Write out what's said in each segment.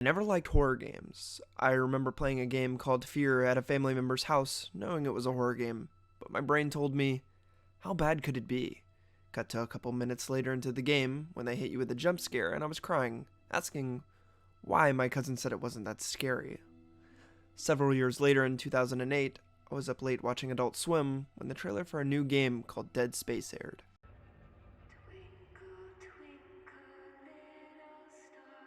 I never liked horror games. I remember playing a game called Fear at a family member's house, knowing it was a horror game, but my brain told me, how bad could it be? Cut to a couple minutes later into the game, when they hit you with a jump scare, and I was crying, asking why my cousin said it wasn't that scary. Several years later in 2008, I was up late watching Adult Swim when the trailer for a new game called Dead Space aired. Twinkle, twinkle, little star,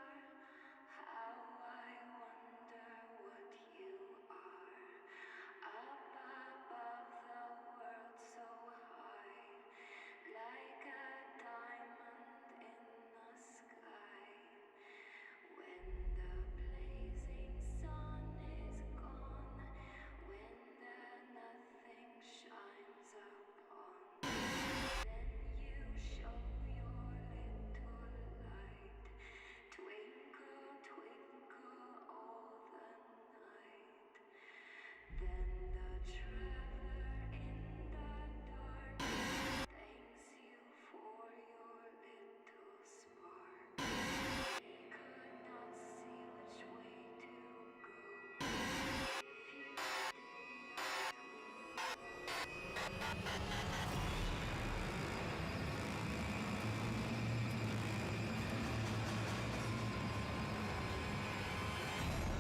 how I wonder what you are. Up above the world so high, like a diamond in the sky. When the blazing sun is gone, when the nothing shines upon, then you show your little light. Twinkle, twinkle all the night. Then the traveler in the dark thanks you for your little spark. He could not see which way to go if you did not twinkle.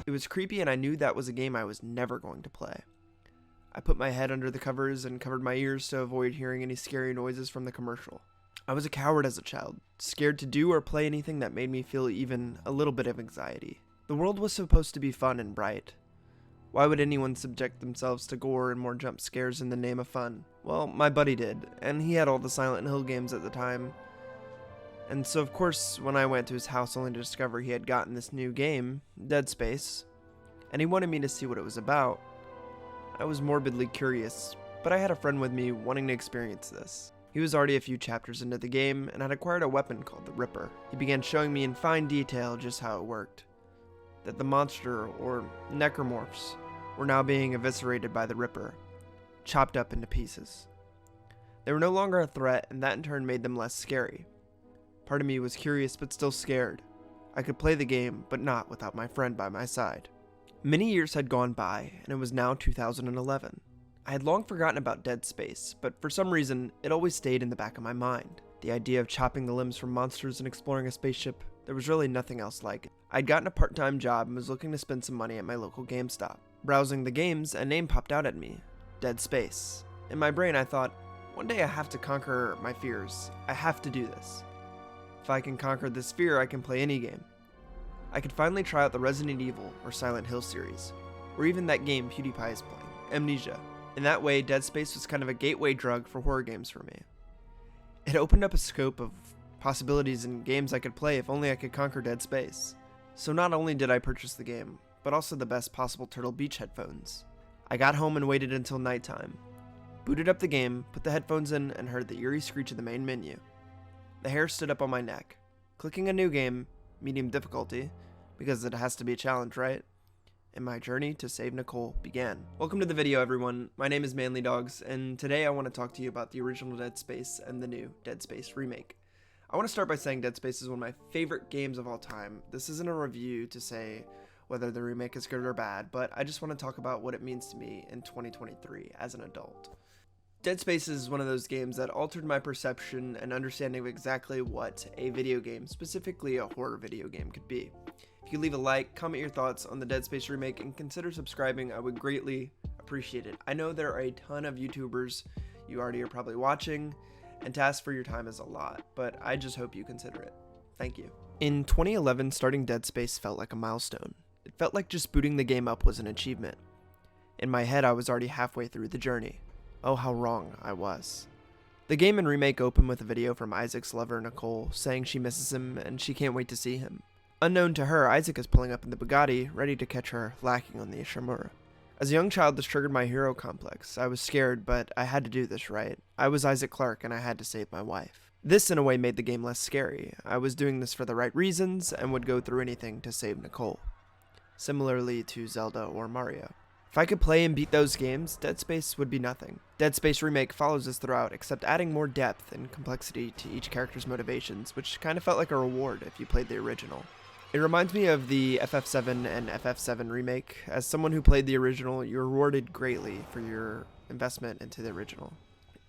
It was creepy, and I knew that was a game I was never going to play. I put my head under the covers and covered my ears to avoid hearing any scary noises from the commercial. I was a coward as a child, scared to do or play anything that made me feel even a little bit of anxiety. The world was supposed to be fun and bright. Why would anyone subject themselves to gore and more jump scares in the name of fun? Well, my buddy did, and he had all the Silent Hill games at the time. And so of course, when I went to his house only to discover he had gotten this new game, Dead Space, and he wanted me to see what it was about, I was morbidly curious, but I had a friend with me wanting to experience this. He was already a few chapters into the game and had acquired a weapon called the Ripper. He began showing me in fine detail just how it worked. That the monster, or necromorphs, were now being eviscerated by the Ripper, chopped up into pieces. They were no longer a threat, and that in turn made them less scary. Part of me was curious but still scared. I could play the game, but not without my friend by my side. Many years had gone by, and it was now 2011. I had long forgotten about Dead Space, but for some reason, it always stayed in the back of my mind. The idea of chopping the limbs from monsters and exploring a spaceship, there was really nothing else like it. I'd gotten a part-time job and was looking to spend some money at my local GameStop. Browsing the games, a name popped out at me, Dead Space. In my brain, I thought, one day I have to conquer my fears. I have to do this. If I can conquer this fear, I can play any game. I could finally try out the Resident Evil or Silent Hill series, or even that game PewDiePie is playing, Amnesia. In that way, Dead Space was kind of a gateway drug for horror games for me. It opened up a scope of possibilities in games I could play if only I could conquer Dead Space. So not only did I purchase the game, but also the best possible Turtle Beach headphones. I got home and waited until nighttime, booted up the game, put the headphones in, and heard the eerie screech of the main menu. The hair stood up on my neck. Clicking a new game, medium difficulty, because it has to be a challenge, right? And my journey to save Nicole began. Welcome to the video, everyone. My name is Manly Dogs, and today I want to talk to you about the original Dead Space and the new Dead Space remake. I want to start by saying Dead Space is one of my favorite games of all time. This isn't a review to say whether the remake is good or bad, but I just want to talk about what it means to me in 2023 as an adult. Dead Space is one of those games that altered my perception and understanding of exactly what a video game, specifically a horror video game, could be. If you leave a like, comment your thoughts on the Dead Space remake, and consider subscribing, I would greatly appreciate it. I know there are a ton of YouTubers you already are probably watching, and to ask for your time is a lot, but I just hope you consider it. Thank you. In 2011, starting Dead Space felt like a milestone. It felt like just booting the game up was an achievement. In my head, I was already halfway through the journey. Oh, how wrong I was. The game and remake open with a video from Isaac's lover, Nicole, saying she misses him and she can't wait to see him. Unknown to her, Isaac is pulling up in the Bugatti, ready to catch her lacking on the Ishimura. As a young child, this triggered my hero complex. I was scared, but I had to do this right. I was Isaac Clarke, and I had to save my wife. This, in a way, made the game less scary. I was doing this for the right reasons, and would go through anything to save Nicole. Similarly to Zelda or Mario. If I could play and beat those games, Dead Space would be nothing. Dead Space Remake follows this throughout, except adding more depth and complexity to each character's motivations, which kind of felt like a reward if you played the original. It reminds me of the FF7 and FF7 remake. As someone who played the original, you're rewarded greatly for your investment into the original.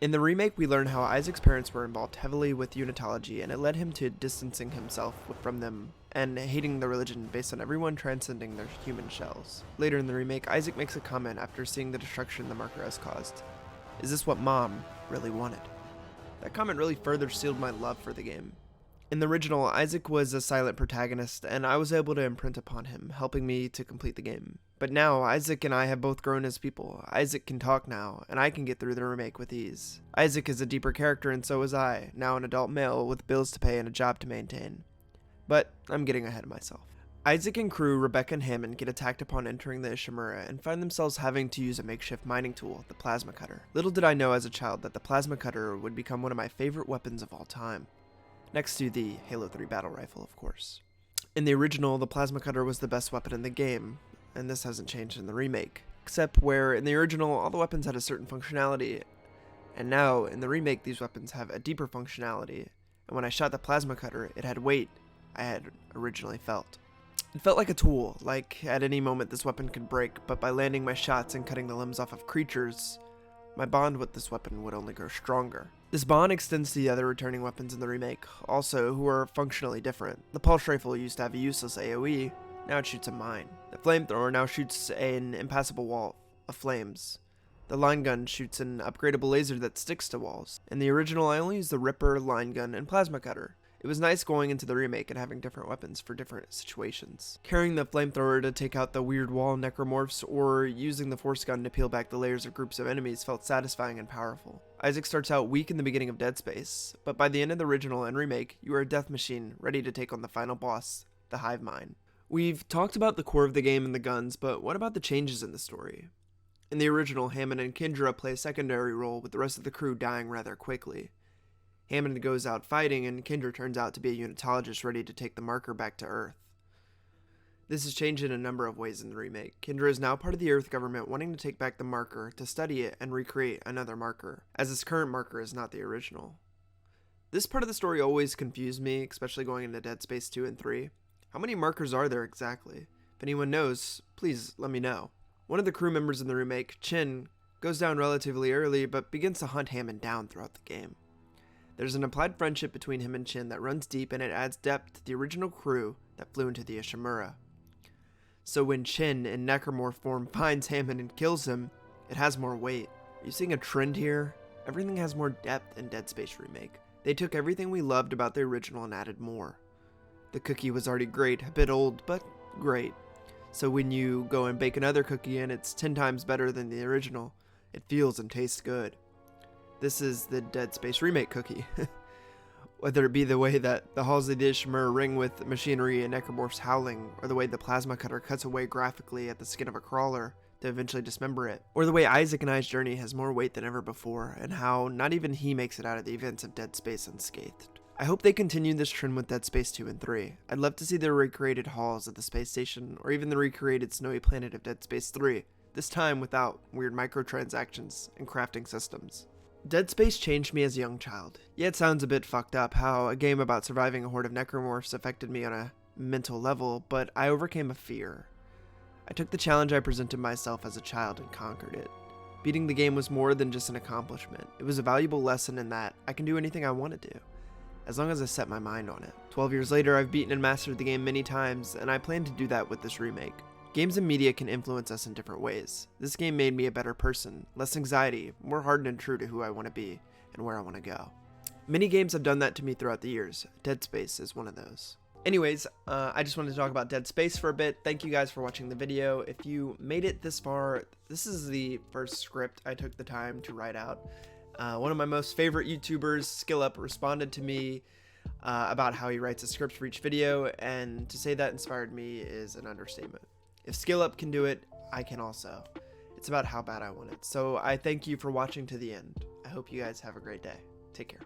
In the remake, we learn how Isaac's parents were involved heavily with Unitology, and it led him to distancing himself from them and hating the religion based on everyone transcending their human shells. Later in the remake, Isaac makes a comment after seeing the destruction the marker has caused. Is this what Mom really wanted? That comment really further sealed my love for the game. In the original, Isaac was a silent protagonist, and I was able to imprint upon him, helping me to complete the game. But now, Isaac and I have both grown as people. Isaac can talk now, and I can get through the remake with ease. Isaac is a deeper character, and so is I, now an adult male with bills to pay and a job to maintain. But I'm getting ahead of myself. Isaac and crew Rebecca and Hammond get attacked upon entering the Ishimura and find themselves having to use a makeshift mining tool, the plasma cutter. Little did I know as a child that the plasma cutter would become one of my favorite weapons of all time. Next to the Halo 3 battle rifle, of course. In the original, the plasma cutter was the best weapon in the game, and this hasn't changed in the remake. Except where in the original, all the weapons had a certain functionality, and now in the remake, these weapons have a deeper functionality, and when I shot the plasma cutter, it had weight I had originally felt. It felt like a tool, like at any moment this weapon could break, but by landing my shots and cutting the limbs off of creatures, my bond with this weapon would only grow stronger. This bond extends to the other returning weapons in the remake, also, who are functionally different. The pulse rifle used to have a useless AoE, now it shoots a mine. The flamethrower now shoots an impassable wall of flames. The line gun shoots an upgradable laser that sticks to walls. In the original, I only used the Ripper, line gun, and plasma cutter. It was nice going into the remake and having different weapons for different situations. Carrying the flamethrower to take out the weird wall necromorphs or using the force gun to peel back the layers of groups of enemies felt satisfying and powerful. Isaac starts out weak in the beginning of Dead Space, but by the end of the original and remake, you are a death machine ready to take on the final boss, the Hive Mind. We've talked about the core of the game and the guns, but what about the changes in the story? In the original, Hammond and Kendra play a secondary role with the rest of the crew dying rather quickly. Hammond goes out fighting, and Kendra turns out to be a unitologist ready to take the marker back to Earth. This has changed in a number of ways in the remake. Kendra is now part of the Earth government wanting to take back the marker to study it and recreate another marker, as its current marker is not the original. This part of the story always confused me, especially going into Dead Space 2 and 3. How many markers are there exactly? If anyone knows, please let me know. One of the crew members in the remake, Chin, goes down relatively early but begins to hunt Hammond down throughout the game. There's an implied friendship between him and Chin that runs deep, and it adds depth to the original crew that flew into the Ishimura. So when Chin in necromorph form finds Hammond and kills him, it has more weight. Are you seeing a trend here? Everything has more depth in Dead Space Remake. They took everything we loved about the original and added more. The cookie was already great, a bit old, but great. So when you go and bake another cookie and it's 10 times better than the original, it feels and tastes good. This is the Dead Space Remake cookie. Whether it be the way that the halls of the Ishimura ring with machinery and necromorphs howling, or the way the plasma cutter cuts away graphically at the skin of a crawler to eventually dismember it, or the way Isaac and I's journey has more weight than ever before, and how not even he makes it out of the events of Dead Space unscathed. I hope they continue this trend with Dead Space 2 and 3. I'd love to see the recreated halls at the space station, or even the recreated snowy planet of Dead Space 3, this time without weird microtransactions and crafting systems. Dead Space changed me as a young child. Yeah, it sounds a bit fucked up how a game about surviving a horde of necromorphs affected me on a mental level, but I overcame a fear. I took the challenge I presented myself as a child and conquered it. Beating the game was more than just an accomplishment. It was a valuable lesson in that I can do anything I want to do, as long as I set my mind on it. 12 years later, I've beaten and mastered the game many times, and I plan to do that with this remake. Games and media can influence us in different ways. This game made me a better person, less anxiety, more hardened and true to who I want to be and where I want to go. Many games have done that to me throughout the years. Dead Space is one of those. Anyways, I just wanted to talk about Dead Space for a bit. Thank you guys for watching the video. If you made it this far, this is the first script I took the time to write out. One of my most favorite YouTubers, SkillUp, responded to me about how he writes a script for each video, and to say that inspired me is an understatement. If SkillUp can do it, I can also. It's about how bad I want it. So I thank you for watching to the end. I hope you guys have a great day. Take care.